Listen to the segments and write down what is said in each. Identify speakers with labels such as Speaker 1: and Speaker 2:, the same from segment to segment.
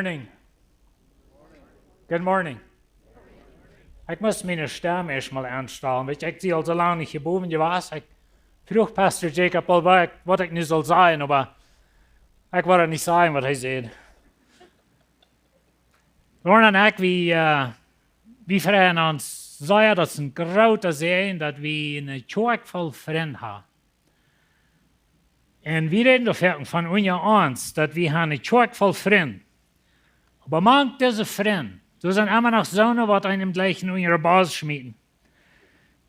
Speaker 1: Morning. Good morning. Ik moest mijn stem eerst mal aanstellen. Weet je, ik zie al zo lang niet geboven geweest. Ik vroeg Pastor Jacob al wat ik nu zal zeggen, maar ik wil het niet zeggen wat hij zei. Lorna en ik, we vragen ons zeer dat het een grote zijn dat we een kerk vol vrienden hebben. En we reden ervan van ons dat we een kerk vol vrienden. Aber manch diese Freunde, so sind immer noch Sonne, was einem gleich in ihre Basis schmieden.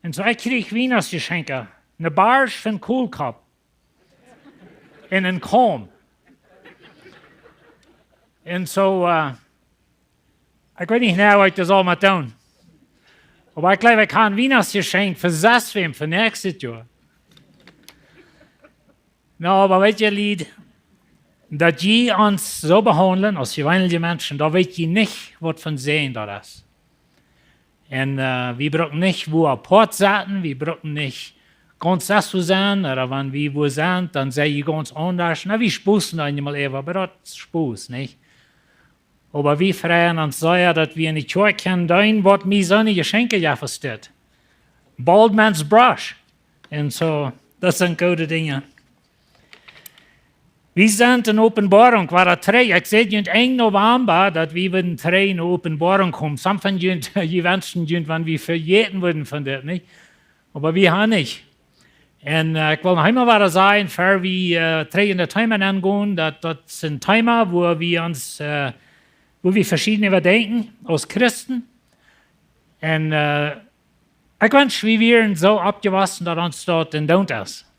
Speaker 1: Und so ich krieg Weihnachtsgeschenke, eine Barsch von Kohlkopf, in einen Kom. Und so, ich weiß nicht genau, was ich das all mal tun. Aber ich glaube, ich habe ein Weihnachtsgeschenk für das wem für nächstes Jahr. No, aber weißt du, Lied, dat je ons zo behandelen als gewöhnliche Menschen, da weet je nicht, was von sehen da ist. Und wir brauchen nicht, wo wir Port zaten, wir brauchen nicht ganz das zu sein, oder wenn wir wo sind, dann sei je ganz anders. Na, wir spusen einmal eben, aber das ist Spus, nicht? Aber wir freuen uns sehr, dass wir in die Kirche können, dahin, was mir so eine Geschenke ja versteht. Bald man's brush. Und so, das sind gute Dinge. Wir sind in Openboarunk, war er 3. Ich sehe in 1. November, dass wir in 3 in Openboarunk kommen. Some von die wünschen, wenn wir verjäten würden von das, nicht? Aber wir haben nicht. Und ich will noch einmal sagen, für wir 3 in der Timer angehen, das sind Timer, wo wir verschiedene überdenken, als Christen. Und ich wünsche, wir wären so abgewachsen, dass uns dort in Don't ist.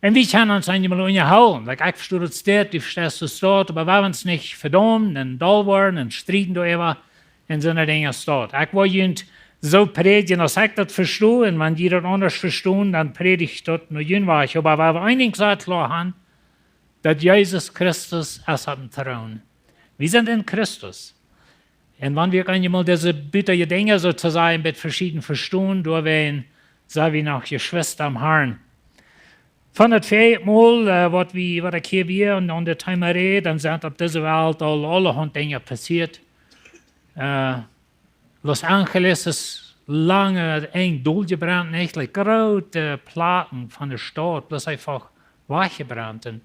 Speaker 1: Und wir können uns einmal unterhalten. Ich verstehe das dort, du verstehst das dort, aber wir uns nicht verdammt und doll werden und streiten darüber und so eine Dinge dort. Ich will jemand so predigen, als ich das verstehe, und wenn die das anders verstehen, dann predige ich das nur jünwach. Aber weil wir einiges gesagt haben, dass Jesus Christus ist am Thron. Wir sind in Christus. Und wenn wir einmal diese bittere Dinge sozusagen mit verschiedenen verstehen, dann sind wir noch Geschwister am Herrn. Van het feit mal, wat ik hier weer en aan de time rede, dan zijn op deze wereld al allerhand dingen passiert. Los Angeles is lange eng doorgebrannt, nicht? Like grote Platen van de stad, bloß einfach weggebrannt. En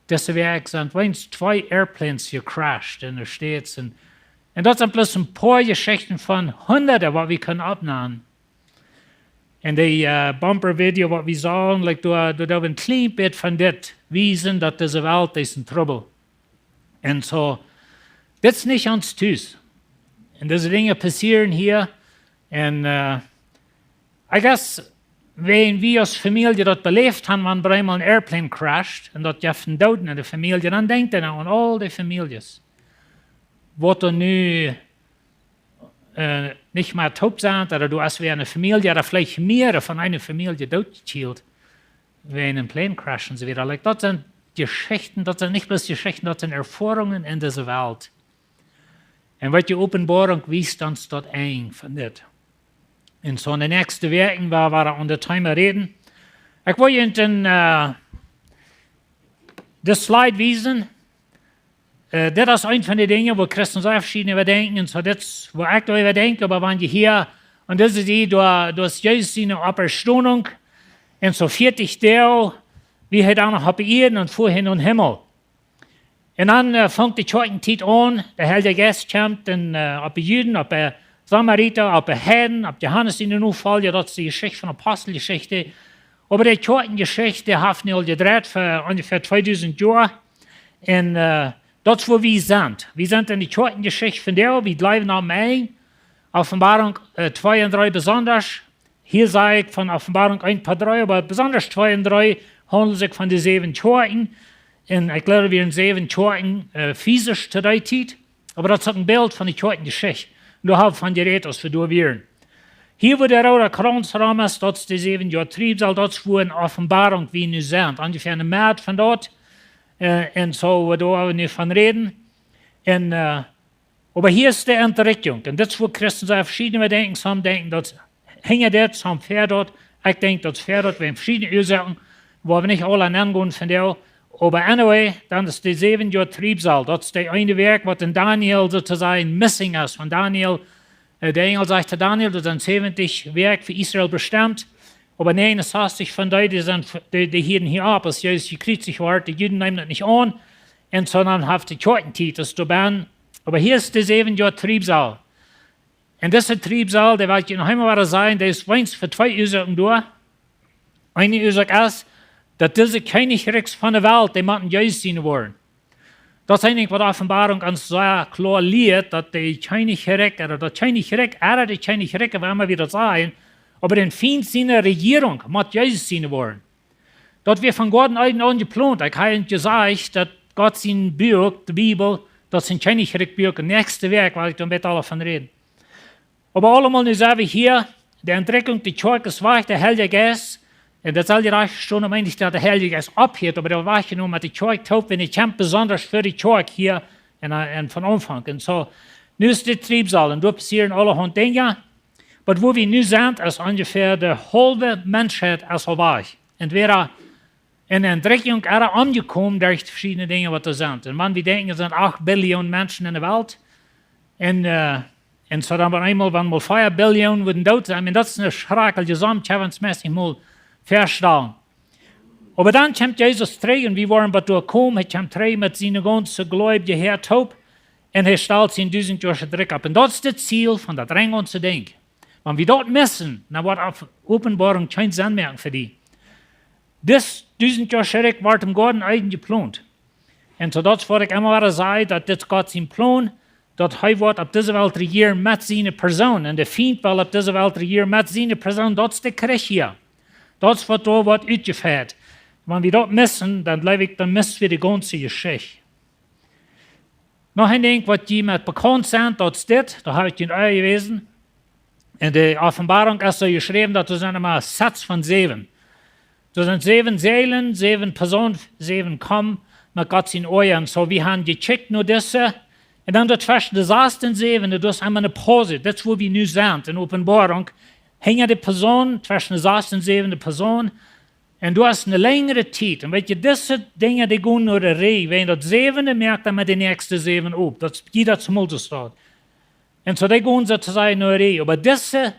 Speaker 1: deswegen sind wenigstens 2 Airplanes gecrashed in de States. En dat zijn bloß een paar Geschichten van Hunderten, wat we kunnen opnemen. En die bumper-video, wat we zagen, like, door een klein beetje van dit wijzen dat deze wereld is in trouble. En zo, dit is niet ons thuis. En deze dingen passeren hier. En I guess, wenn wir als Familie dat beleefd hebben, wanneer eenmaal een airplane crasht, en dat je hebt doden in de familie, dan denkt je nou aan al die families. Wat er nu nicht mehr taub sind, oder du hast wie eine Familie, oder vielleicht mehrere von einer Familie totgeschält, wenn ein Plane crasht und so weiter. Like, das sind Geschichten, das sind nicht bloß Geschichten, das sind Erfahrungen in dieser Welt. Und was die Openboarung wies uns dort ein von das. Und so in den nächsten Werken war an der Timer reden. Ich will Ihnen das Slide wiesen. Das ist ein von den Dingen, wo Christen so verschieden überdenken. Und so das, wo ich da überdenke, aber wenn die hier, und das ist du hast Jesus seine Auferstehung, und so 40 Tage, wie er dann noch auf Erden und vorhin in den Himmel. Und dann fängt die Kirchenzeit an, der Heilige Geist kommt, auf die Juden, auf die Samariter, auf die Heiden, auf Johannes in den Unfall, ja, das ist die Geschichte von der Apostelgeschichte. Aber die Kirchengeschichte hat nicht all gedreht für ungefähr 2000 Jahre. Und das ist, wo wir sind. Wir sind in der Kirchengeschichte von der, wir bleiben am Ende. Offenbarung 2 und 3 besonders. Hier sage ich von Offenbarung 1 paar 3, aber besonders 2 und 3 handelt sich von den 7 Kirchen. Und ich glaube, wir in 7 Kirchen physisch zu der Zeit. Aber das ist ein Bild von der Kirchengeschichte. Und da haben wir von geredet, was wir da wären. Hier, wo der rote Kranzraum ist, das ist die 7 Jahre Triebsal, das ist, wo in Offenbarung wir nu sind. Ungefähr eine März von dort. Und so, da wir nicht von reden. Und, aber hier ist die Entrichtung. Und das ist, wo Christen so verschiedene denken. Some denken, das hängt dort, some fährt dort. Ich denke, das fährt dort, wir haben verschiedene Ursachen, wo wir nicht alle angehen von der. Aber anyway, dann ist die 7 Jahre Triebsal. Das ist der eine Werk, was in Daniel sozusagen missing ist. Von Daniel, der Engel sagte Daniel, das ist ein 70 Werk für Israel bestimmt. Aber 69 von denen, die hier ab, als Jesus gekreuzigt war, die Juden nehmen das nicht an. Und sondern haben die Kirchenzeit, das ist da. Aber hier ist die 7 Jahre Triebsal. Und dieser Triebsal, der wird noch einmal sein, der ist wenigstens für 2 Ursachen durch. Eine Ursache ist, dass diese Königreichs von der Welt, die müssen Jesus sein wollen. Das ist eigentlich, was die Offenbarung uns sehr klar lehrt, dass die Königreich, oder die Königreich, die Königreich werden wir wieder sein, aber den Feind seiner Regierung muss Jesus sein wollen. Dort wird von Gott an geplant. Ich habe gesagt, dass Gott sein Buch, die Bibel, das ist ein Königreich-Buch, das nächste Werk, weil ich damit alle davon reden. Aber allemal nu sagen wir hier, die Entdeckung, die Kirche ist wahr, der Heilige Geist. Und das soll die Reiche schon eigentlich, dass der Heilige Geist abhört, aber der war nur mit der Kirche taub, wenn ich kämpfe, besonders für die Kirche hier und von Anfang. Und so, nu ist der Triebsal und da passieren allerhand Dinge. Aber wo wir nu sind, ist ungefähr die halbe Menschheit ist vorbei. Entweder in der Entdeckung oder angekommen durch die verschiedenen Dinge, was da sind. Und man, wir denken, es sind 8 Billionen Menschen in der Welt. Und so dann einmal, wenn mal 5 Billionen würden tot sein, und das ist eine schreckliche gesamtschaftsmäßig mal verstehen. Aber dann kommt Jesus zurück und wir waren bei durchgekommen, er kommt zurück mit seinen ganzen Gläubigen her taub und er stellt sie in 1000 Jahre zurück ab. Und das ist das Ziel von der ganzen Ding. Wenn wir dort missen, dann wird auf Openboarunk kein Sinn mehr für die. Das 1000 Jahre zurück wird im Garten eigen geplant. Und so das wollte ich immer wieder sagen, dass das Gott sein Plan, dass er wird auf dieser Welt regieren mit seiner Person. Und der Feind will auf dieser Welt regieren mit seiner Person. Das ist der Krieg hier. Das wird da wird ausgeführt. Wenn wir das missen, dann missen wir die ganze Geschichte. Noch ein Ding, was die mit bekannt sind, das ist das, da habe ich den Ei gewesen. In der Offenbarung ist so geschrieben, dass das sind immer ein Satz von 7. Das sind 7 Seelen, 7 Personen, 7 kommen mit Gott in Euren. So, wir haben gecheckt nur diese. Und dann dazwischen, das erste 7, das ist einmal eine Pause. Das ist, wo wir nu sind, in Openboarunk. Hängen die Person, zwischen der ersten 7 Person. Und du hast eine längere Zeit. Und wenn diese Dinge, die gehen nur der Reihe, wenn das 7. merkt, dann mit den nächsten 7 auf. Das jeder zum Multistrat. Und so, die gehen sozusagen nur Reihe. Aber diese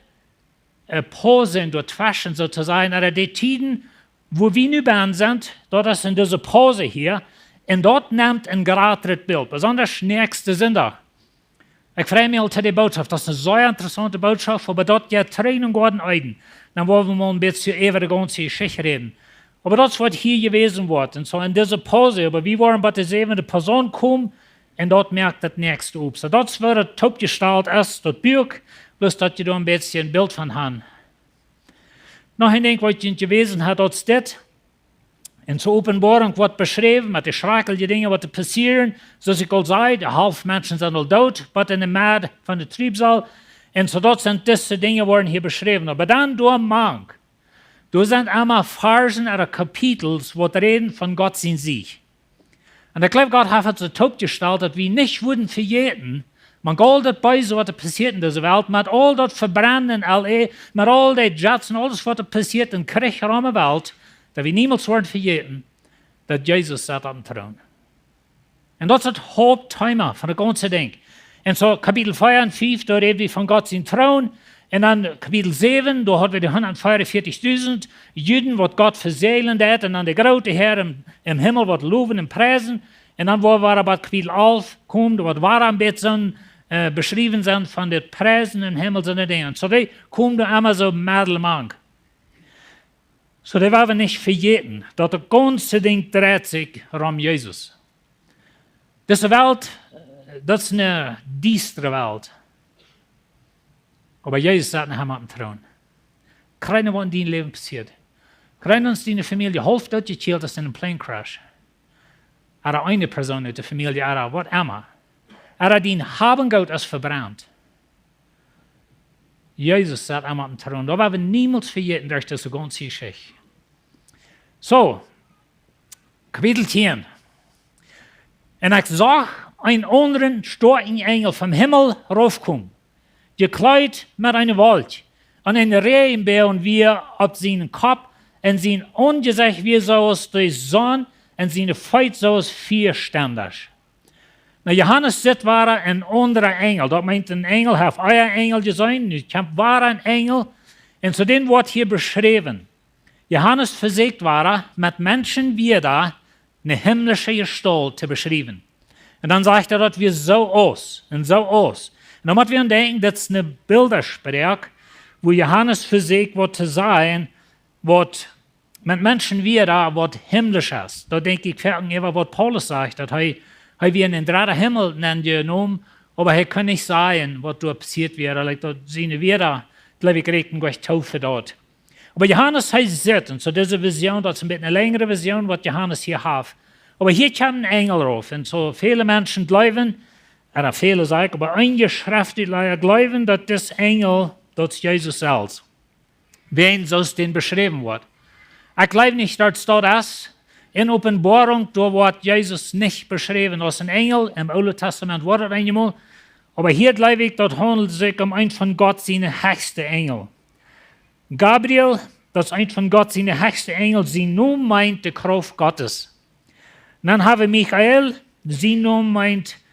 Speaker 1: Pause dazwischen sozusagen, oder die Zeiten, wo wir nu bei sind, dort ist in dieser Pause hier, und dort nimmt ein geratenes Bild, besonders nächste Sonntag. Ich freue mich auf die Botschaft, das ist eine sehr interessante Botschaft, aber dort geht Training Gott ein. Dann wollen wir mal ein bisschen über die ganze Geschichte reden. Aber das wird hier gewesen wird. Und so in dieser Pause, aber wir wollen bei der 7. Person kommen, und dort merkt das nächste auf. So das wird top gestaltet ist, das Buch, bloß dass ihr da ein bisschen ein Bild von haben. Noch ein Ding, was ich gewesen habe, das ist das. In so Openboarunk wird beschrieben, mit den schrecklichen Dingen, was passieren. So ich al zei, die half Menschen sind al dood, was in der Mad von der Triebsal. Und so dort sind diese Dinge worden hier beschrieben. Aber dann durch Mank, da sind einmal Versen oder Kapitels, wo reden von Gott in sich. Und ich glaube, Gott hat es so top gestaltet, wie nicht würden verjäten. Man geht das bei, so was passiert in dieser Welt, mit all das Verbrennen in L.A., mit all den Jets und alles, was passiert in Krieg in der Welt, dass wir niemals werden vergeten, dass Jesus sitzt auf dem Thron. Und das ist das Hauptthema von der ganzen Ding. Und so Kapitel 4 und 5, da reden wir von Gott sein Thron. Und dann Kapitel 7, da haben wir die 144.000 Juden, was Gott verseelen hat. Und dann der große Herr im Himmel, was loben und preisen. Und dann, wo wir aber Kapitel 11 kommen, was war ein bisschen beschrieben sind von den Preisen im Himmel und den Dingen. So die kommen da immer so mittellang. So, die werden wir nicht vergeten, dass das ganze Ding dreht sich um Jesus. Diese Welt, das ist eine düstere Welt. Aber Jesus sagt nach dem Thron. Keiner, was in deinem Leben passiert. Keiner aus deiner Familie half dort gekillt ist in einem Plane Crash. Oder eine Person in der Familie, oder was immer. Oder dein Habengut ist verbrannt. Jesus sagt am Thron. Da werden wir niemals vergeten durch diese ganze Geschichte. So, Kapitel 10. Und ich sah einen anderen starken Engel vom Himmel raufkommen, gekleidet mit einer Wolke, und eine Regenbogen wie auf seinen Kopf, und sein Angesicht wie so aus der Sonne, en zijn feit zoals vierständig. Nou, Johannes zit waren een andere engel. Dat meint een engel, heeft eier engel gezien, nu komt waren een engel. En zo den wordt hier beschreven. Johannes verzegt waren, met mensen wieder een himmlische gestalt te beschrijven. En dan zegt dat we zo aus en zo aus. En dan moeten we aan denken, dat is een Bilderspraak, wo Johannes verzegt wordt te zijn, wat met mensen wieder wat himmlisch is. Dat denk ik verder even wat Paulus zegt, dat hij wie in den dritten Himmel nennt genommen, aber hij kan niet sagen, wat dort passiert wäre. Like, dat zien we daar, glaube ich, reden gleich Taufe dort. Aber Johannes hij zit, en zo deze vision, dat is een beetje een längere vision, wat Johannes hier heeft. Aber hier komt een engel rauf, en zo viele mensen geloven, en viele zeggen, aber einige schriftlichen geloven, dat dit engel, dat is Jezus zelf. Wen zoals den beschreven wordt. Ik geloof niet dat staat is. In Openboarunk, da wordt Jezus nicht beschreven als een engel. Im Oude Testament wordt het eenmaal. Aber hier glaube ich, dat handelt sich een van God zijn höchste engel. Gabriel, dat is een van God zijn höchste engel, zijn naam meint de kracht Gottes. Dan hebben we Michael, zijn naam meint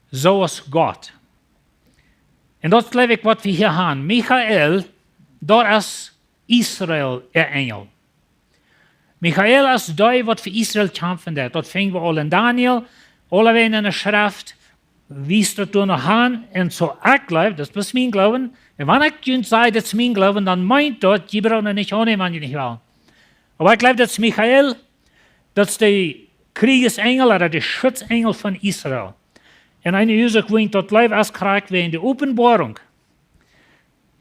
Speaker 1: zoals God. En dat glaube ich, wat we hier hebben. Michael, dat is Israël, engel. Michael is die wat voor Israël kämpfen deed. Dat vingen we al in Daniel, alle in de schrift, wies dat toen nog aan. En zo ik geloof, dat is mijn geloven. En wanneer ik je zei, dat is mijn geloven, dan meint dat, je braucht niet aannemen, wanneer je niet wil. Maar ik geloof, dat is Michael, dat is de kriegsengel, oder de schutzengel van Israël. En een uur gewoond dat geloof is krijgt we in de Openboarunk.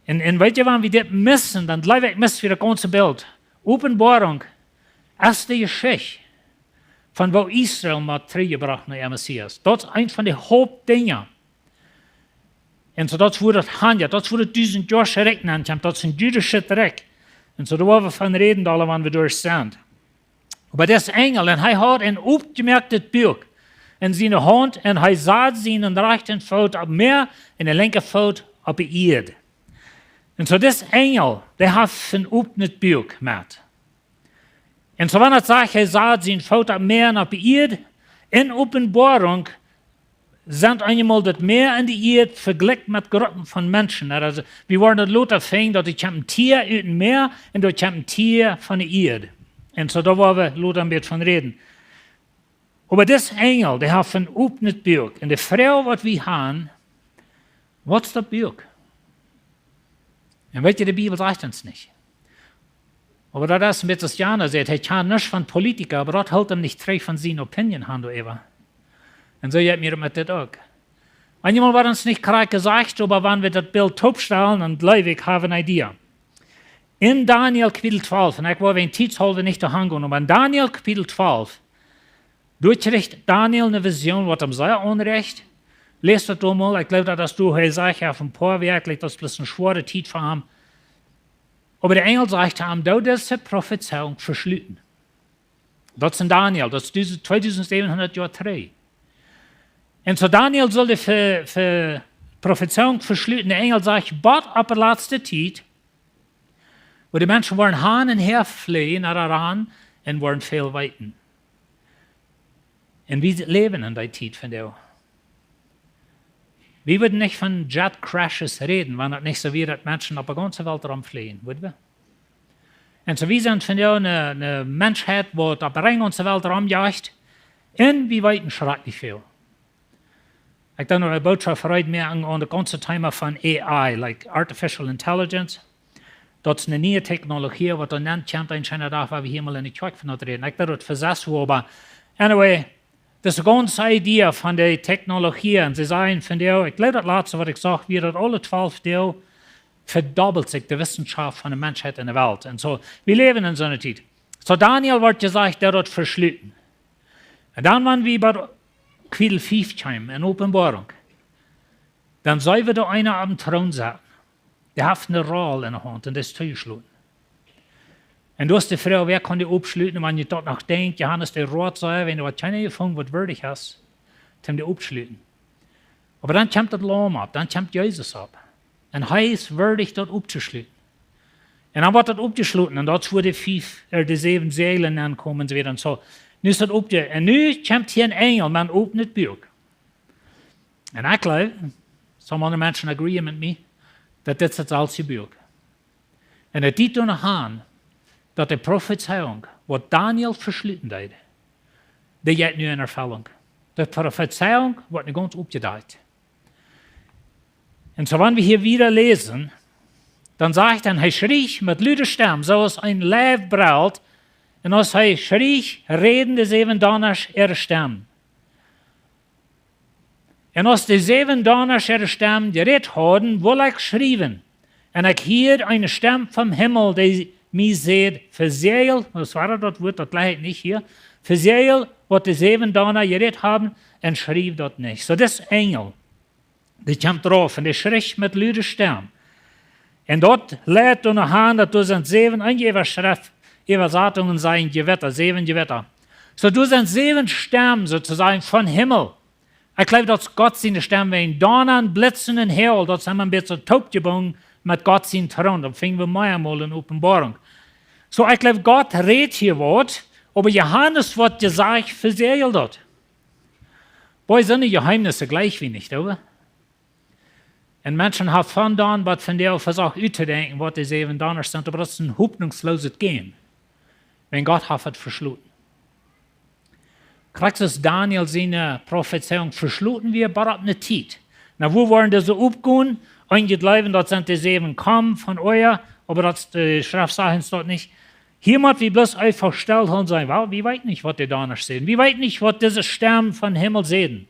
Speaker 1: En weet je wanneer we dit missen, dan geloof ik mis voor het ganze beeld. Openboarunk is de geschichte van waar Israël maar teruggebracht naar de Messias. Dat is een van de hoofddingen. En zo dat is voor het handje, dat is voor het 1000 jaar rekenen, dat is een jüdische trek. En zo daar we van reden, alle wanneer we door zijn. Maar dat is engel, en hij had een opgemerkte buik in zijn hand, en hij zat zijn rechter voet op meer, en de linker voet op de aarde. En zo deze engel, die heeft een opnet buik met. En zo wanneer het zegt, hij zat zijn voet op meer en op de aarde, in Openboarunk zijn eenmaal dat meer en de aarde vergelijkt met groepen van mensen. Also, we worden het later vingen dat er komt een tier uit het meer en er komt een tier van de aarde. En zo daar waar we later een beetje van reden. Maar deze engel, die heeft een opnet buik. En de vrouw wat we hebben, wat is dat buik? En weet je, de Bibel zegt ons niet. Aber dat is een beetje als Jana zegt, hij kan niets van politica, maar dat houdt hem niet terug van zijn opinion, Hando. En zo hebt mir met dit ook. Manchmal wordt ons niet krijg gezegd, aber wanneer we dat beeld opstellen, dan blijf ik have een idee. In Daniel Kapitel 12, en ik wil een tijdholder niet te hangen, maar in Daniel Kapitel 12, doorkrijgt Daniel een vision, wat hem zeer onrecht. Lees dat allemaal, ik geloof dat als du hij zegt, ja, van paar werkelijk, dat is een schwere tijd voor hem. Aber der Engel sagt ihm, du diese Prophezeiung verschlüten. Dat is in Daniel, dat is 2700 jaar terug. En zo Daniel soll de Prophezeiung verschlüten. Der Engel sagt, bad op de laatste tijd, wo die Menschen waren haan en her fliehen naar Aran en waren veel weiten. En wie leven in die tijd van jou? Wir würden nicht von Jet Crashes reden, wenn es nicht so wäre, dass Menschen auf der ganzen Welt rumfliehen, würden wir? Und so wir sind von der eine Menschheit, die auf der ganzen Welt rumjagt, und wir weiten schrecklich viel. Ich denke noch eine Botschaft heute mehr an das ganze Thema von AI, like Artificial Intelligence. Das ist eine neue Technologie, die dann nennt, kommt ein schöner Tag, weil wir hier mal in die Kirche von reden. Ich denke, das versetzt wurde, aber anyway, das ist die ganze Idee von der Technologie. Und sie sagen von der, ich glaube, das letzte, was ich sage, wir dass alle 12 Jahre verdoppelt sich die Wissenschaft von der Menschheit in der Welt. Und so, wir leben in so einer Zeit. So Daniel wird gesagt, der wird verschlüten. Und dann, wenn wir bei Kapitel 5 kommen, in Openboarunk, dann soll wieder einer auf dem Thron sitzen. Der hat eine Rolle in der Hand und das ist zugeschlossen. Und du hast die Frau, wer kann die abschlüten, wenn je dort noch denkt, Johannes, der Rat sei, wenn du was keine gefunden, was würdig hast, dann die abschlüten. Aber dann kommt das Lamm ab, dann kommt Jesus ab. Und er ist würdig, dort abzuschlüten. Und dann wird das abgeschlossen und dort wurde die 7 Seelen ankommen und so weiter und so. Nu is dat op je. En nu komt hier een engel met een opent buik. En ik geloof, some other mensen agree met me, dat dit het als je buik. En het dit toen aan, dat de profetieung, wat Daniel versluiten deed, die gaat nu in ervulling. De profetieung wordt nu ganz opgedaan. En zo wanneer we hier wieder lesen, dan zegt hij schrie met luide stem, zoals een leeuw brult. En als hij schrie, reden de 7 donners ihre stem. En als de 7 donners ihre stem gereed hadden, wil ik schrijven. En ik hier een stem vom Himmel, die mij zegt, verzeel, was war dat woord, dat ligt niet hier, verzeel wat de 7 donner gereed hebben, en schrijf dat niet. Zo, dat is engel. Die komt erop en die schrikt met luide stem. En dat leidt toen nog aan dat er zijn 7 Angeberschrift, Übersetzungen zijn Gewitter, 7 Gewitter. So, du sind 7 Stimmen sozusagen von Himmel. Ich glaube, dass Gott seine Stimme wie ein Donner, Blitzen und Hail, das haben wir ein bisschen taub gebogen mit Gott seinen Thron. Da fingen wir mal einmal in Openboarunk. So, ich glaube, Gott redet hier was, aber Johannes wird gesagt, versehlt dort. Boy, sind die Geheimnisse gleich wie nicht, oder? Und Menschen haben von dann, was von der versucht auszudenken, was die 7 Donner sind, aber das ist ein hoffnungsloses Gehen, wenn Gott hat es verschlossen. Kriegt es Daniel seine Prophezeiung verschlossen wir, aber ab eine Zeit. Na, wo wollen die so aufgehen? Einige glauben, dort sind die 7 kommen von euer, aber das die Schrift sagt es dort nicht. Hier muss wir bloß einfach still und sagen, wow, wir weit nicht, was die Donner sehen. Wir weit nicht, was diese Sterne von Himmel sehen.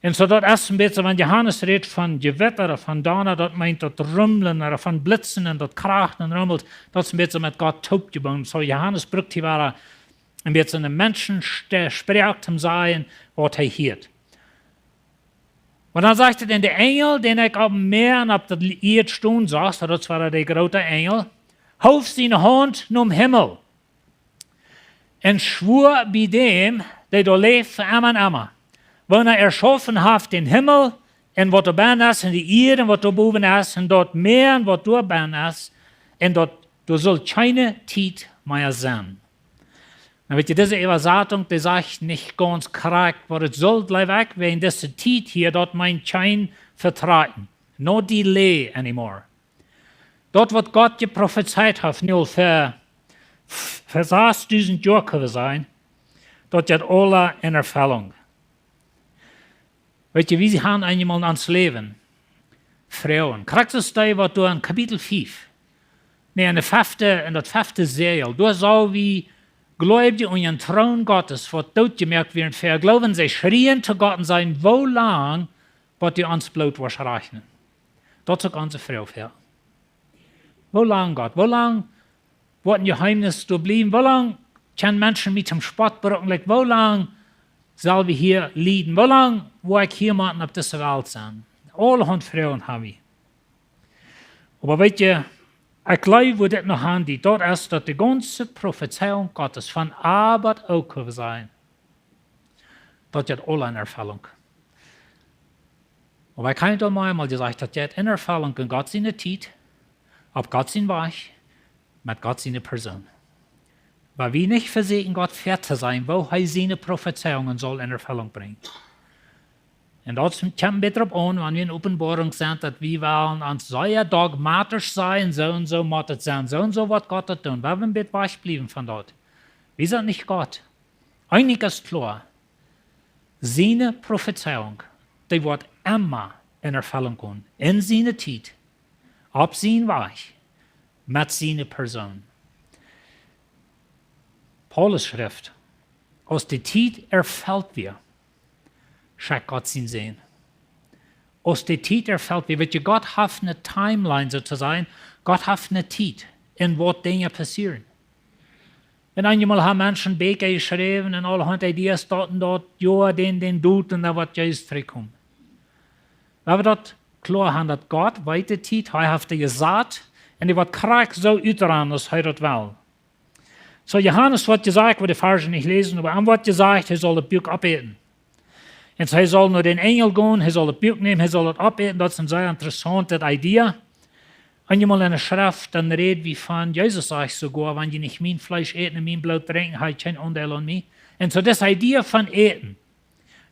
Speaker 1: Und so dort erst ein bisschen, wenn Johannes redet von Gewitter oder von Donner, dort meint dort Rummeln oder von Blitzen und dort kracht und rummelt, das ist ein bisschen mit Gott taub gebunden. So Johannes brückt hier war ein bisschen ein Menschen spricht ihm sein, was er hört. Und dann sagt er, der Engel, den ich auf dem Meer und auf der Erde stehen saß, das war der große Engel, hob seine Hand zum Himmel und schwur bei dem, der da lebt für immer und immer. Wenn er erschaffen hat den Himmel und was da oben ist, und die Erde und was da oben ist, und dort Meer und was da oben ist, und dort soll keine Zeit mehr sein. Dann wird diese Übersetzung, die sagt nicht ganz korrekt, was es soll gleich weg, wenn diese Zeit hier dort mein Schein vertreten. No delay anymore. Dort, was Gott geprophezeit hat, nur für 6.000 Jahre sein, dort hat alle in Erfüllung. Weet je, wie sie haben einmal ans Leben? Frauen. Kriegst du das, was du in Kapitel 5, in das 5. Seel, du so wie Gläubige und den Thron Gottes, was dort gemerkt wird, für Glauben, sie schrien zu Gott und sagen, wo lang wird die uns bloß was rechnen? Dort ist eine ganze Frau für. Wo lang, Gott? Wo lang wird ein Geheimnis du bleiben? Wo lang können Menschen mit dem Spott berücken? Wo lang soll wir hier leiden? Wo lang wo ich hier mal auf dieser Welt sein? Alle Hund Frauen habe ich. Aber weißt du, ich glaube, wo das noch handelt, dort ist, dass die ganze Prophezeiung Gottes von Arbeit auch sein. Dort hat alle in Erfüllung. Aber ich habe einmal gesagt, dass das in Erfüllung in Gott seine Zeit, auf Gott sein Weg, mit Gott seine Person. Weil wir nicht versehen, Gott fährt zu sein, wo er seine Prophezeiungen soll in Erfüllung bringen. Und dort kommt es darauf an, wenn wir in Openboarunk sind, dass wir wollen uns sehr dogmatisch sein, so und so muss es sein, so und so wird Gott das tun. Wir wollen ein bisschen weich bleiben von dort. Wir sind nicht Gott. Einig ist klar, seine Prophezeiung, die wird immer in Erfüllung kommen, in seiner Zeit, auf sein Weg, mit seiner Person. Paulus Schrift, aus der Zeit erfällt wir, schreibt Gott sein Sehen. Aus der Zeit erfällt wir, weil Gott hat eine Timeline sozusagen, Gott hat eine Zeit, in was Dinge passieren. Und einmal haben Menschen Bücher geschrieben und alle haben Ideen dort und dort, ja, den tut und da wird Jesus zurückkommen. Weil wir dort klar haben, dass Gott weiter Zeit, er hat gesagt, und er wird krank so utran, als er das will. So Johannes wird gesagt, wo die Verse nicht lesen, aber er wird gesagt, er soll das Buch abeten. Und so, er soll nur den Engel gehen, er soll das Buch nehmen, er soll das abeten. Das ist eine sehr interessante Idee. Einmal in der Schrift, dann redet wie von Jesus sagt sogar, wenn ihr nicht mein Fleisch eten und mein Blut trinken, habt ihr kein Anteil an mich. En so das Idee von eten,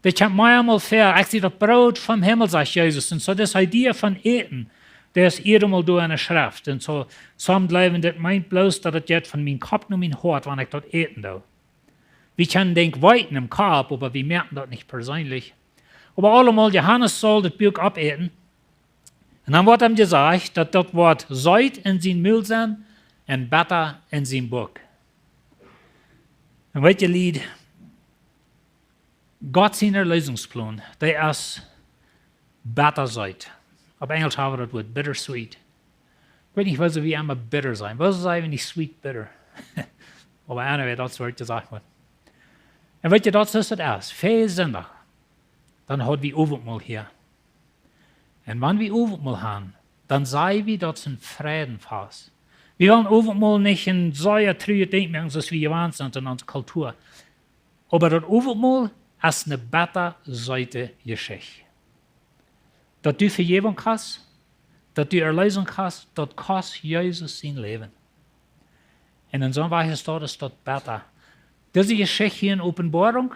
Speaker 1: das kommt mir einmal vor, ich sehe das Brot vom Himmel, sagt Jesus. Und so das Idee von eten, das ist einmal durch eine Schrift. Und so some bleiben, das meint bloß, dass das jetzt von meinem Kopf und meinem Hort, wenn ich dort eten da. Wir können denken, weiten im Kopf, aber wir merken das nicht persönlich. Aber allemal, Johannes soll das Buch abeten. Und dann wird ihm gesagt, dass das Wort Seid in sein Müll sein und Butter in sein Buch. Und weißt ihr, Lied, Gott seiner Lösungsplan, der ist Butter Seid. Auf Englisch haben wir das Wort bittersweet. Ich weiß nicht, was wir immer bitter sein. Was sagen wir nicht sweet bitter? Aber anyway, das wird gesagt wird. Und weißt ihr, das ist es. Vier Sonntag, dann hat wir Abendmahl hier. Und wenn wir Abendmahl haben, dann sagen wir, das ist ein Friedenfest. Wir wollen Abendmahl nicht in so einer trüge Ding machen, so wie wir gewohnt sind in unserer Kultur. Aber das Abendmahl ist eine Beta-Seite Geschichte. Dat du Vergebung hast, dat du Erlösung hast, dat kostet Jesus sein Leben. Und in so einer Weise ist das besser. Diese Geschichte hier in Openboarunk,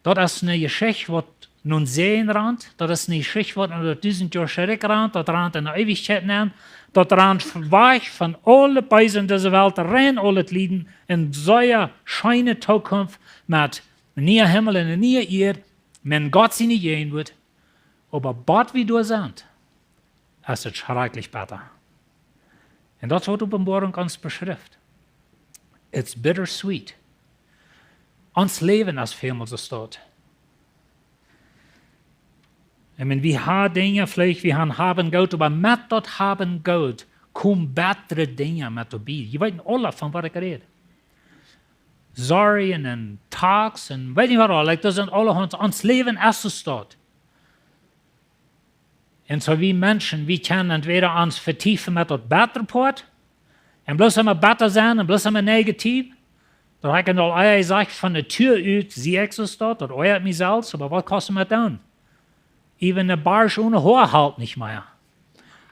Speaker 1: das ist eine Geschichte, die nun sehen rannt, das ist eine Geschichte, die unter 1000 Jahre zurückrannt, das rannt in der Ewigkeit nehmen, das rannt weg von allen Beisen dieser Welt, rein alle Lieden in so einer scheine Zukunft mit einem neuen Himmel und einer neuen Erde, wenn Gott sie nicht gehen wird. Aber Gott, wie du sind, ist es schrecklich besser. Und das wird Openboarunk uns beschrift. It's bittersweet. Uns Leben ist vielmals so steht. Ich meine, wir haben Dinge, vielleicht wir haben Geld, aber mit das haben Geld kommen bessere Dinge mit dabei. Ihr wisst alle, von was ich rede. Sorgen und Tags und weiß nicht was, das sind alle uns Leben ist so steht. Und so wie Menschen, wir können entweder uns vertiefen mit das Betterport und bloß immer besser sein und bloß immer negativ. Da habe ich noch einmal gesagt, von der Tür aus sehe ich es dort, das euert mich selbst, aber was kostet mir dann? Even eine Barsch ohne Haar halt nicht mehr.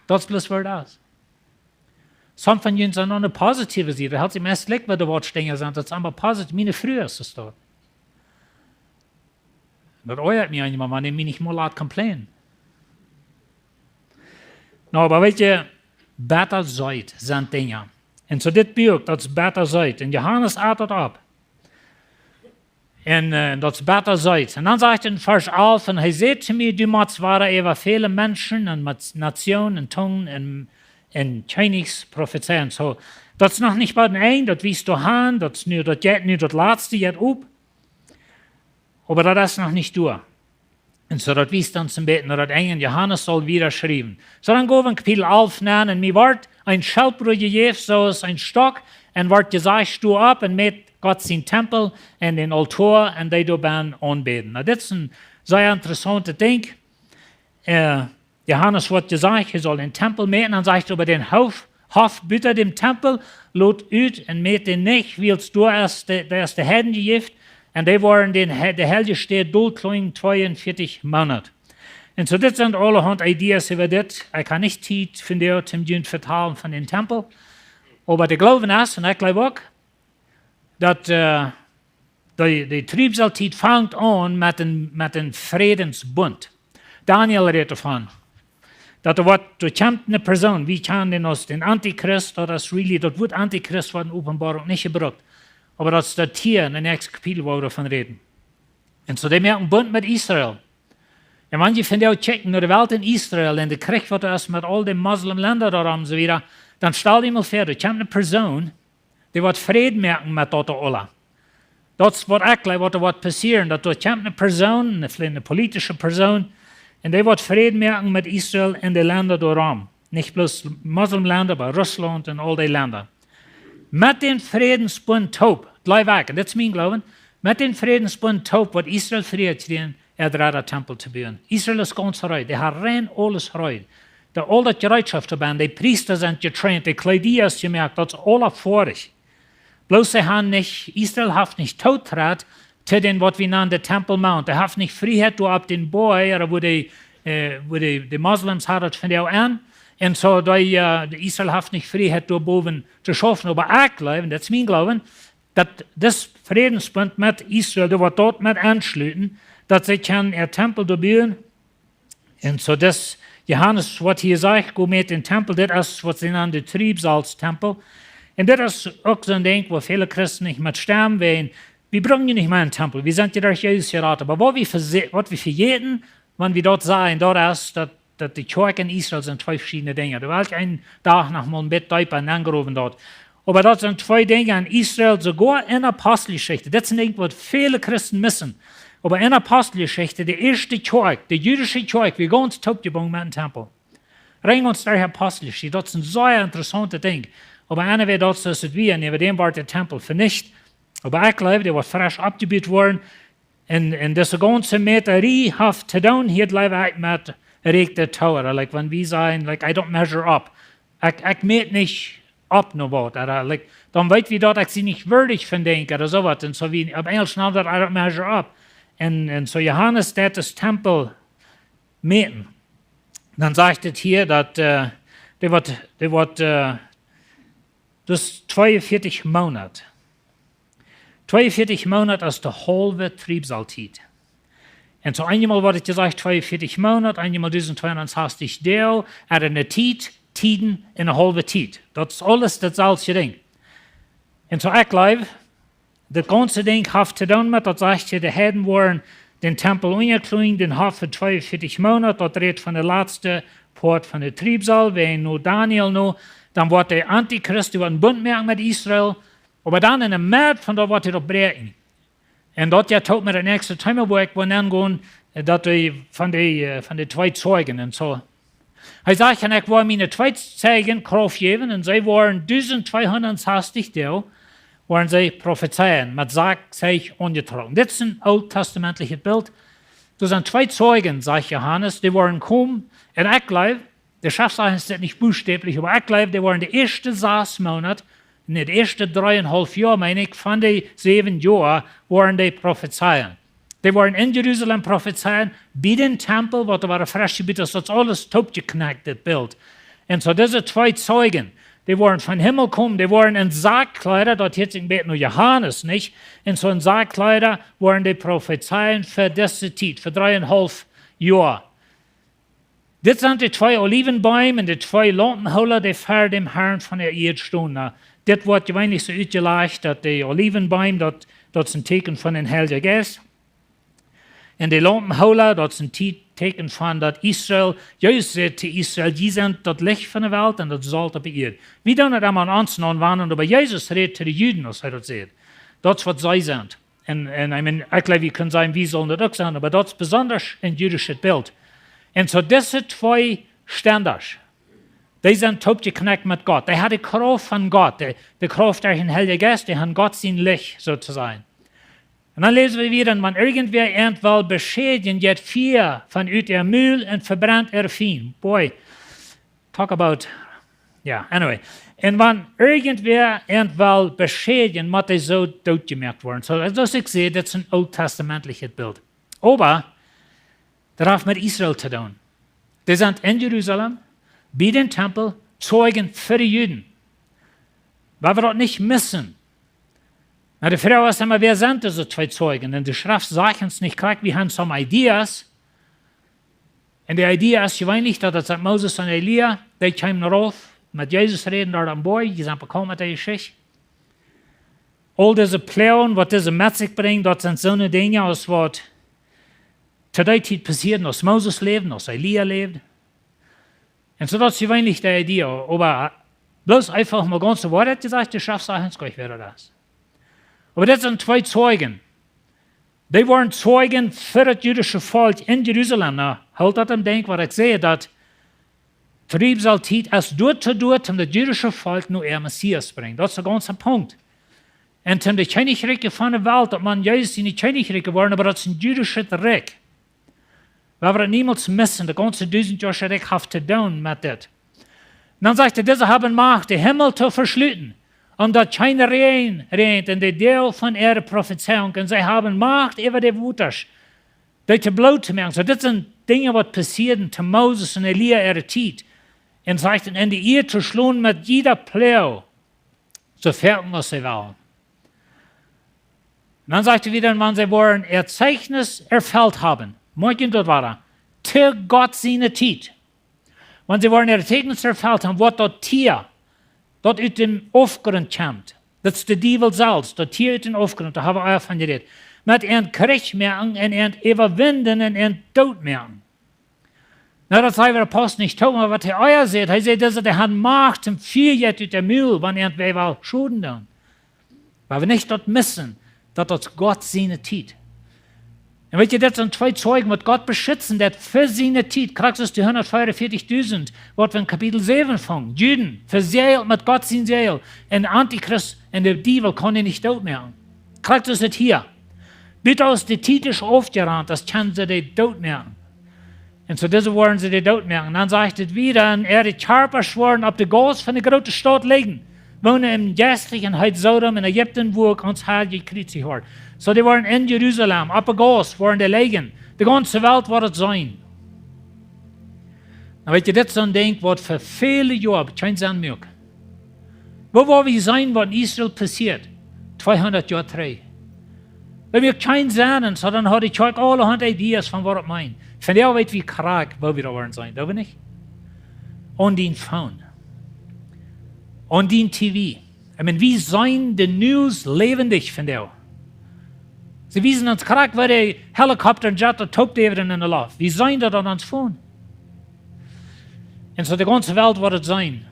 Speaker 1: Das ist bloß das. Some von ihnen sind noch eine positive Seite, da hat sie meist leck, wenn die Wortstänge sind, das ist aber positiv, meine früher ist es dort. Das euert mich eigentlich mal, wenn ich mich nicht mal laut complainen. No, aber weißt du, besser seid sind Dinge. Und so das Buch, das ist besser seid. Und Johannes atmet ab. Und das ist besser seid. Und dann sagt er in Vers 11, und er sagt zu mir, du musst waren über viele Menschen und Nationen und Zungen und Königs prophezeien. So, das ist noch nicht bei den einen, das wirst du haben, das geht nur das letzte jetzt ab. Aber das ist noch nicht durch. Und so, das wies dann zum Beten, das Engel Johannes soll wieder schreiben. So, dann gehen wir in Kapitel 11 nennen, und mir wird ein Schildbrot gegeben, so ist ein Stock, und wird gesagt, steh ab und mit Gott sein Tempel und den Altar, und die da anbeten. Das ist ein sehr interessantes Ding. Johannes wird gesagt, er soll den Tempel mähen, dann sagt er über den Hof bitte dem Tempel, lot ut und mäht den nicht, weil es da ist der Herden gegift. Und die waren der Helge steht durchklang 42 Monate. Und so das sind allerhand Ideen über das. Ich kann nicht Zeit von der zum vertalen von dem Tempel. Aber der Glauben ist, und ich glaube auch, dass die Trübsalzeit fängt an mit dem Friedensbund. Daniel redet davon. Dass da kommt eine Person, wie kann denn aus den Antichrist, das Wort Antichrist wird in Openboarunk nicht gebraucht. Aber das ist das hier in dem nächsten Kapitel, wo wir davon reden. Und so, die merken Bund mit Israel. Und wenn ihr von der checken, nur die Welt in Israel, und der Krieg wird erst mit all den Muslimländern da und so wieder, dann stell dir mal vor, da kommt eine Person, die wird Frieden merken mit dort alle. Das wird eigentlich, was passieren, dass da kommt eine Person, eine politische Person, und die wird Frieden merken mit Israel in den Ländern da. Nicht bloß Muslimländer, aber Russland und all die Länder. Mit dem Friedensbund taub, gleich weg, und das ist mein Glauben, mit dem Friedensbund taub wird Israel friert kriegen, der Tempel zu bauen. Israel ist ganz rein, die haben rein alles rein. All das Gereitschaft dabei, die Priester sind getraint, die Kleider ist gemerkt, das ist alles vorig. Bloß sie haben nicht, Israel hat nicht Tautritt zu den, was wir nennen, der Temple Mount. Er hat nicht Freiheit ab den Boy, oder wo die Moslems haben von der an. Und so, Israel hat nicht Freiheit da oben zu schaffen, aber ich glaube, das ist mein Glauben, das Friedensbund mit Israel, der wird dort mit anschließen, dass sie können ihr Tempel bauen. Und so das, Johannes, was hier sagt, go mit den Tempel, das ist, was sie nennen, der Triebsalztempel. Und das ist auch so ein Ding, wo viele Christen nicht mit sterben wollen. Wir bringen nicht mehr in den Tempel, wir sind ja durch Jesus geraten. Aber was wir für jeden, wenn wir dort sagen, dort ist, dass die Kirche in Israel sind zwei verschiedene Dinge. Da will ich einen Tag noch mal ein Bett angerufen dort. Aber dort sind zwei Dinge in Israel, sogar in der Apostelgeschichte. Das sind Dinge, was viele Christen missen. Aber in der Apostelgeschichte, die erste Kirche, die jüdische Kirche, wir gehen uns taubgebunden mit dem Tempel. Rein uns durch die Apostelgeschichte, das sind sehr interessante Dinge. Aber einer wird dort so, dass wir, neben dem war der Tempel vernichtet. Aber ich glaube, der war frisch abgebaut worden. Und das ganze Meterie hat zu tun, hier glaube ich mit regte Tower. Like, wenn wir sagen, like, I don't measure up. Ich meet nicht ab noch was. Like, dann weiß wir dort, ich sie nicht würdig von denken oder sowas. Und so wie, auf Englisch nennt das, I don't measure up. Und so Johannes, der das Tempel meten. Dann sagt es hier, dass der wird das 42 Monate. 42 Monate ist der halbe Triebsalzeit. Und so einmal wurde gesagt 42 Monate, einmal 1260 Tage, eine Zeit, Tiden in eine halbe Zeit. Das ist alles dasselbe Ding. Und so ich glaube, das ganze Ding hat zu tun mit, das sagt hier, die Heiden waren den Tempel angeklingt, den hat für 42 Monate, das redet von der letzten Part von der Triebsal, wenn nur Daniel noch, dann wird der Antichrist, die wird einen Bund machen mit Israel, aber dann in der März von da wird er brechen. Und dort ja tut mir der nächste Thema, wo ich angehen, dass von den zwei Zeugen und so. Er sagt, ich war meine zwei Zeugen Kraft geben und sie waren 1260 Tage, waren sie prophezeien, mit Sarg sich angetragen. Das ist ein alttestamentliches Bild. Das sind zwei Zeugen, sagt Johannes, die waren gekommen, und ich glaube, der Schriftsache ist nicht buchstäblich, aber ich glaube, die waren die ersten 6 Monate, in den ersten 3,5 Jahren, meine ich, von den 7 Jahren, waren die prophezeien. Die waren in Jerusalem prophezeien, bei dem Tempel, wo da war frisch gebiet, das ist alles topgeknackt, das Bild. Und so diese zwei Zeugen, die waren von Himmel gekommen, die waren in Sargkleider, dort jetzt im Bett nur Johannes nicht, und so in Sargkleider waren die prophezeien für diese Zeit, für 3,5 Jahre. Das sind die zwei Olivenbäume und die zwei Lampenholer, die vor dem Herrn von der Erde stehen. Das wird gewöhnlich so ausgelegt, dass die Olivenbäume, das sind Teken von den Heiligen Geist. Und die Lampenholer, das sind Teken von, dass Israel, Jesus sagt zu Israel, die sind das Licht von der Welt und das Salz auf der Erde. Wir tun das einmal an uns anwenden, aber Jesus redet zu den Juden, was er das sagt. Das ist, was sie sind. Und ich glaube, wir können sagen, wir sollen das auch sein, aber das ist besonders ein jüdisches Bild. Und so diese zwei Standards, die sind topgeknackt mit Gott. Die haben die Kraft von Gott, die Kraft durch den Heiligen Geist, die haben Gott sein Licht sozusagen. Und dann lesen wir wieder, wenn irgendwer irgendwann beschädigen, jetzt 4 von ihr Müll und verbrennt Vieh. Boy, talk about, yeah, anyway. Und wenn irgendwer irgendwann beschädigen, muss die so totgemerkt werden. So, das ich sehe, das ist ein alttestamentliches Bild. Aber, das hat mit Israel zu tun. Die sind in Jerusalem, bei dem Tempel, Zeugen für die Juden. Weil wir das nicht missen. Na, die Frau ist immer, wer sind diese zwei Zeugen? Und die Schrift sagt uns nicht gleich, wir haben some Ideas. Und die Idee ist gewöhnlich, dass das Moses und Elia, die kamen rauf, mit Jesus reden dort am Boy, die sind bekommen mit der Geschichte. All diese Pläne, was diese mit sich bringen, das sind so eine Dinge, als was zu der Zeit passiert, als Moses lebt, als Elia lebt. Und so das ist gewöhnlich die Idee. Aber bloß einfach mal ganz so Wort gesagt, die Schrift sagt uns gleich, wer das. Aber das sind zwei Zeugen. Die waren Zeugen für das jüdische Volk in Jerusalem. Na, halt das im Denk, was ich sehe, dass Triebsalzeit ist dort, um das jüdische Volk nur ihr Messias bringt. Das ist der ganze Punkt. Und um die Königreiche von der Welt, dass man Jesus in die Königreiche geworden, aber das ist ein jüdisches Reich. Weil wir das niemals missen, der ganze 1000-jährige Reich hat zu tun mit das. Und dann sagt er, diese haben Macht, den Himmel zu verschließen. Und dass keiner rennt in der Teil von ihrer Prophezeiung. Und sie haben Macht über die Wutters, die zu Blut zu machen. So, das sind Dinge, die passieren zu Moses und Elia ihrer Zeit. Und sagt, in die Erde zu schlagen mit jeder Pläu, so fertig, was sie wollen. Und dann sagt er wieder, wenn sie wollen Erzeichnis erfüllt haben, morgen dort war er, zu Gott seine Zeit. Wenn sie wollen Erzeichnis erfüllt haben, was dort Tier, dort aus dem Aufgrund kommt, das ist der Diebel selbst, dort Tier aus dem Aufgrund, da haben wir auch von geredet, mit ein Krieg merken und ein Überwinden und ein Tod merken. Na, das sei der Apostel nicht tun, aber was er euer seht, er sagt, dass er hat Macht zum Vierjet aus der Mühl, wenn er will Schuden tun. Weil wir nicht dort missen, dass das Gott seine Zeit. Und weißt du, das sind zwei Zeugen, die Gott beschützen, der für seine Zeit, kriegst du die 144.000, was wir in Kapitel 7 fangen, Juden, verseelt mit Gott sein Seel, und Antichrist und der Diebel kann ihn nicht tot machen. Kriegst du das hier? Bitte aus der Zeit ist aufgerannt, das können sie die tot machen. Und so diese wollen sie die tot machen. Und dann sagt es wieder, und er hat Charper schworen, ob der Ghost von der großen Stadt liegen, wohnen im geistlichen Heid Sodom in Ägypten, wo uns heilige Krieg hört. So die waren in Jerusalem, ab der Ghost waren die liegen. Die ganze Welt wird es sein. Und wenn ihr das so denkt, was für viele Jahre kein sein mögt. Wo war wir sein, was in Israel passiert? 200 Jahre drei. Wenn wir kein sehen, so dann hatte ich alle Hand Ideen von was ich meine. Von der weiß wie krank, wo wir da waren sein, da bin ich. Und den Phone. Und den TV. Ich meine, wie sein die News lebendig von der? Sie wiesen uns krank, weil der Helikopter und Jet tobt in der Luft. Wie sein das an uns Phone? Und so die ganze Welt wird es sein.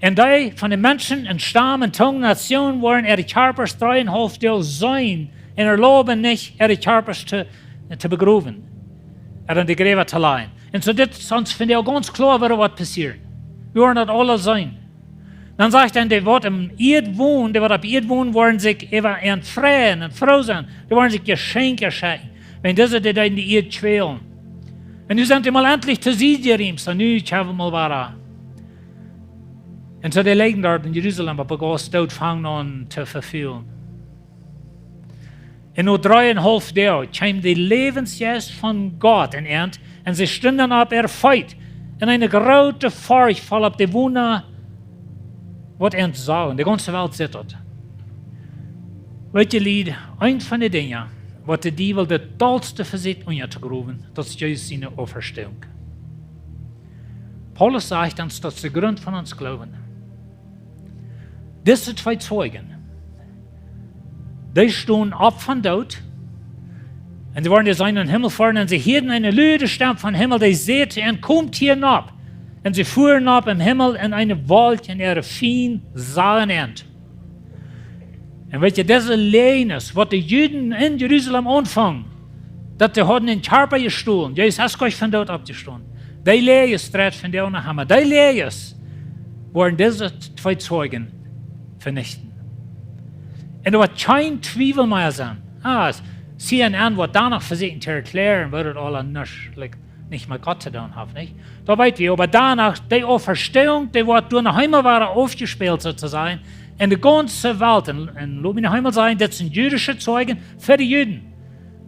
Speaker 1: Und die von den Menschen in Stamm und Tongue, Nationen wollen ihre Körpers 3,5 Teil sein und erlauben nicht, ihre Körpers zu begraben. Oder in die Gräber zu leihen. Und so das sonst finde ich auch ganz klar, was passiert. Wir wollen das alle sein. Dann sagt er, die wird im Erd wohnen, die wird ab Erd wohnen, wollen sich über ein Freien und froh sein. Die wollen sich Geschenke schenken, wenn diese die da in die Erd quälen. Und nu sind die mal endlich zu Siedjerim, so nu, ich habe mal war. Und so die liegen dort in Jerusalem, aber Gott dort fangen an zu verfehlen. Und nur 3,5 Jahre kam die Lebensgeist von Gott in Ernst, und sie standen ab erfreut in eine große Furcht voll auf die Wunder, was er sah, und die ganze Welt sieht dort. Weißt du, Lied, ein von den Dingen, was der Diebel der tollste versieht, unterzugraben, das ist just seine Auferstehung. Paulus sagt uns, das ist der Grund von uns Glauben. Diese zwei Zeugen, die stehen ab von dort, und sie wollen ja sein in den Himmel fahren, und sie hielten eine laute Stimme vom Himmel, die sagte, und kommt hier ab. Und sie fuhren ab im Himmel in eine Wolke, in ihre fein sahen End. Und weißt du, das allein ist, was die Juden in Jerusalem anfangen, dass die hatten den Körper gestohlen, die ist euch von dort abgestohlen. Die Lehres dreht von der nach Hammer. Die Lehres wollen diese zwei Zeugen vernichten. Und da wird kein Zweifel mehr sein. CNN wird danach versuchen zu erklären, wird alle nicht mit Gott zu tun haben, nicht? Da weit wir, aber danach, die Auferstehung, die wird durch eine Heimelware aufgespielt sozusagen, in der ganzen Welt, und lob in der Himmel sein, das sind jüdische Zeugen für die Juden.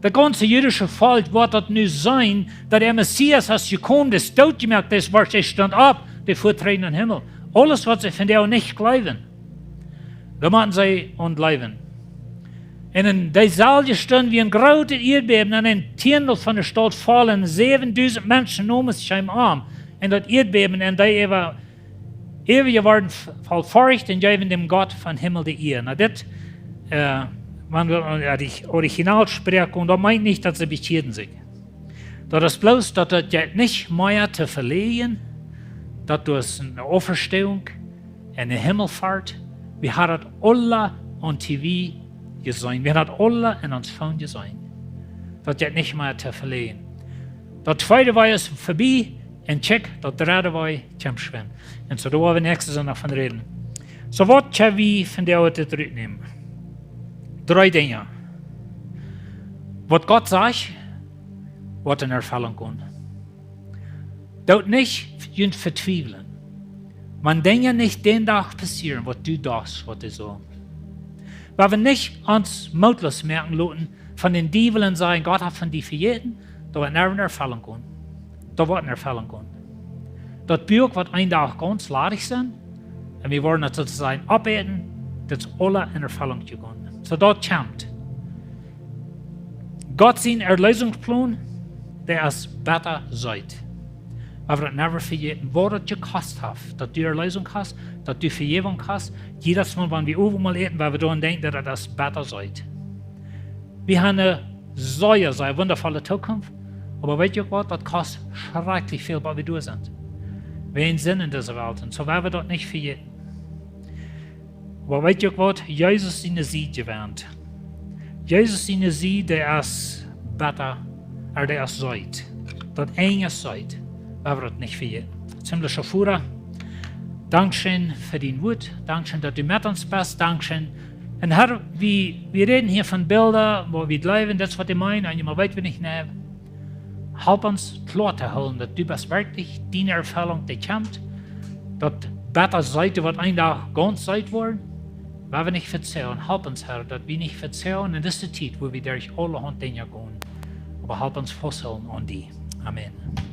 Speaker 1: Der ganze jüdische Volk wird das nur sein, dass der Messias ist gekommen, das Tod gemerkt ist, war der stand ab, der vortreten in den Himmel. Alles, was sie von der nicht glauben, da machen sie und leben. Und in der Saal gestanden wie ein großes Erdbeben, und ein Tiendel von der Stadt fallen, 7.000 Menschen nahmen sich am Arm. Und das Erdbeben, und die ewig waren voll Furcht und gaben dem Gott von Himmel die Ehre. Na, das, man will die Original sprechen, und da meint nicht, dass sie bekehren sich. Das ist bloß, dass das nicht mehr zu verlieren, dass durch eine Auferstehung, eine Himmelfahrt, wir haben alle on TV gesehen. Wir haben alle in uns Phone gesehen. Das ist nicht mehr zu verlieren. Das zweite war es vorbei, und check, das dritte war zum Schwimmen. Und so, da wollen wir nächstes Mal davon reden. So, was können wir von der heute zurücknehmen? 3 Dinge. Was Gott sagt, wird in Erfüllung kommen. Dort nicht verzweifeln. Man Dinge nicht den Tag passieren, was du dachtest, was du so. Weil wir nicht uns mutlos merken lassen, von den Dieveln sagen, Gott hat von die verjeten, da wird eine Erfüllung kommen. Da wird eine Erfüllung kommen. Das Buch wird ein Tag ganz ladig sein, und wir wollen das sozusagen abheben, dass alle in Erfüllung kommen. So dort kommt. Gott sein Erlösungsplan, der ist besser seid. Aber das never vergeten, wo das gekostet hat, dass du Erlösung hast, dass du Vergebung hast. Jedes Mal, wenn wir irgendwo mal eten, weil wir daran denken, dass das besser seid. Wir haben eine sehr wundervolle Zukunft. Aber weißt du was, das kostet schrecklich viel, weil wir durch sind. Wir haben Sinn in dieser Welt und so werden wir das nicht vergeten. Aber weißt du was, Jesus seine Sieg gewähnt. Jesus seine Sieg, der ist besser, der ist seid. Das enge seid, werden wir das nicht vergeten. Ziemlich Schafura, Dankeschön für den Wut, Dankeschön, dass du mit uns bist, Dankeschön. Und Herr, wir reden hier von Bildern, wo wir leben, das ist, was ich meine, und immer weit wir nicht nehmen. Help uns klar zu halten, dass du bist wirklich deine Erfüllung, die kommt, dass besser Seite wird ein Tag ganz Zeit worden, weil wir nicht verzeihen. Help uns, Herr, dass wir nicht verzeihen in dieser Zeit, wo wir durch alle Dinge gehen. Aber help uns festhalten an die. Amen.